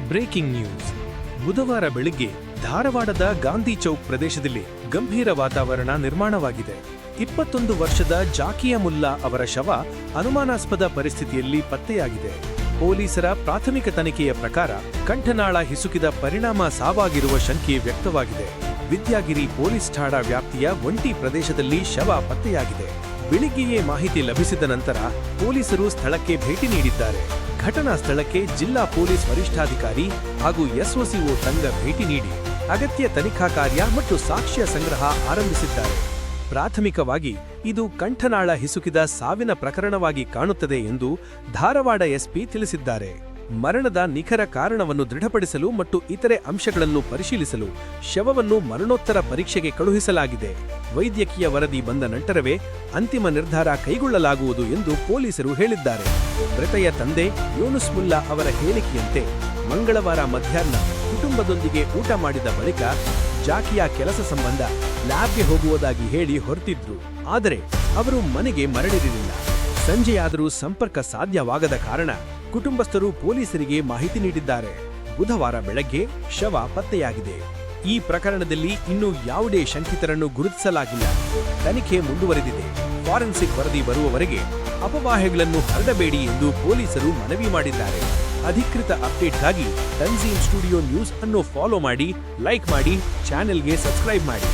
Breaking news. ಬುಧವಾರ ಬೆಳಿಗ್ಗೆ ಧಾರವಾಡದ ಗಾಂಧಿ ಚೌಕ್ ಪ್ರದೇಶದಲ್ಲಿ ಗಂಭೀರ ವಾತಾವರಣ ನಿರ್ಮಾಣವಾಗಿದೆ. 21 ವರ್ಷದ ಜಾಕಿಯಾ ಮುಲ್ಲಾ ಅವರ ಶವ ಅನುಮಾನಾಸ್ಪದ ಪರಿಸ್ಥಿತಿಯಲ್ಲಿ ಪತ್ತೆಯಾಗಿದೆ. ಪೊಲೀಸರ ಪ್ರಾಥಮಿಕ ತನಿಖೆಯ ಪ್ರಕಾರ ಕಂಠನಾಳ ಹಿಸುಕಿದ ಪರಿಣಾಮ ಸಾವಾಗಿರುವ ಶಂಕೆ ವ್ಯಕ್ತವಾಗಿದೆ. ವಿದ್ಯಾಗಿರಿ ಪೊಲೀಸ್ ಠಾಣಾ ವ್ಯಾಪ್ತಿಯ ಒಂಟಿ ಪ್ರದೇಶದಲ್ಲಿ ಶವ ಪತ್ತೆಯಾಗಿದೆ. ಬೆಳಿಗ್ಗೆಯೇ ಮಾಹಿತಿ ಲಭಿಸಿದ ನಂತರ ಪೊಲೀಸರು ಸ್ಥಳಕ್ಕೆ ಭೇಟಿ ನೀಡಿದ್ದಾರೆ. ಘಟನಾ ಸ್ಥಳಕ್ಕೆ ಜಿಲ್ಲಾ ಪೊಲೀಸ್ ವರಿಷ್ಠಾಧಿಕಾರಿ ಹಾಗೂ ಎಸ್ಒಸಿಒ ತಂಡ ಭೇಟಿ ನೀಡಿ ಅಗತ್ಯ ತನಿಖಾ ಕಾರ್ಯ ಮತ್ತು ಸಾಕ್ಷ್ಯ ಸಂಗ್ರಹ ಆರಂಭಿಸಿದ್ದಾರೆ. ಪ್ರಾಥಮಿಕವಾಗಿ ಇದು ಕಂಠನಾಳ ಹಿಸುಕಿದ ಸಾವಿನ ಪ್ರಕರಣವಾಗಿ ಕಾಣುತ್ತದೆ ಎಂದು ಧಾರವಾಡ ಎಸ್ಪಿ ತಿಳಿಸಿದ್ದಾರೆ. ಮರಣದ ನಿಖರ ಕಾರಣವನ್ನು ದೃಢಪಡಿಸಲು ಮತ್ತು ಇತರೆ ಅಂಶಗಳನ್ನು ಪರಿಶೀಲಿಸಲು ಶವವನ್ನು ಮರಣೋತ್ತರ ಪರೀಕ್ಷೆಗೆ ಕಳುಹಿಸಲಾಗಿದೆ. ವೈದ್ಯಕೀಯ ವರದಿ ಬಂದ ನಂತರವೇ ಅಂತಿಮ ನಿರ್ಧಾರ ಕೈಗೊಳ್ಳಲಾಗುವುದು ಎಂದು ಪೊಲೀಸರು ಹೇಳಿದ್ದಾರೆ. ಮೃತೆಯ ತಂದೆ ಯೂನುಸ್ ಮುಲ್ಲಾ ಅವರ ಹೇಳಿಕೆಯಂತೆ ಮಂಗಳವಾರ ಮಧ್ಯಾಹ್ನ ಕುಟುಂಬದೊಂದಿಗೆ ಊಟ ಮಾಡಿದ ಬಳಿಕ ಜಾಕಿಯಾ ಕೆಲಸ ಸಂಬಂಧ ಲ್ಯಾಬ್ಗೆ ಹೋಗುವುದಾಗಿ ಹೇಳಿ ಹೊರಟಿದ್ರು. ಆದರೆ ಅವರು ಮನೆಗೆ ಮರಳಿರಲಿಲ್ಲ. ಸಂಜೆಯಾದರೂ ಸಂಪರ್ಕ ಸಾಧ್ಯವಾಗದ ಕಾರಣ ಕುಟುಂಬಸ್ಥರು ಪೊಲೀಸರಿಗೆ ಮಾಹಿತಿ ನೀಡಿದ್ದಾರೆ. ಬುಧವಾರ ಬೆಳಗ್ಗೆ ಶವ ಪತ್ತೆಯಾಗಿದೆ. ಈ ಪ್ರಕರಣದಲ್ಲಿ ಇನ್ನೂ ಯಾವುದೇ ಶಂಕಿತರನ್ನು ಗುರುತಿಸಲಾಗಿಲ್ಲ. ತನಿಖೆ ಮುಂದುವರೆದಿದೆ. ಫಾರೆನ್ಸಿಕ್ ವರದಿ ಬರುವವರೆಗೆ ಅಪವಾಹಗಳನ್ನು ಹರಡಬೇಡಿ ಎಂದು ಪೊಲೀಸರು ಮನವಿ ಮಾಡಿದ್ದಾರೆ. ಅಧಿಕೃತ ಅಪ್ಡೇಟ್ಗಾಗಿ ತನ್ಜೀಮ್ ಸ್ಟುಡಿಯೋ ನ್ಯೂಸ್ ಅನ್ನು ಫಾಲೋ ಮಾಡಿ, ಲೈಕ್ ಮಾಡಿ, ಚಾನೆಲ್ಗೆ ಸಬ್ಸ್ಕ್ರೈಬ್ ಮಾಡಿ.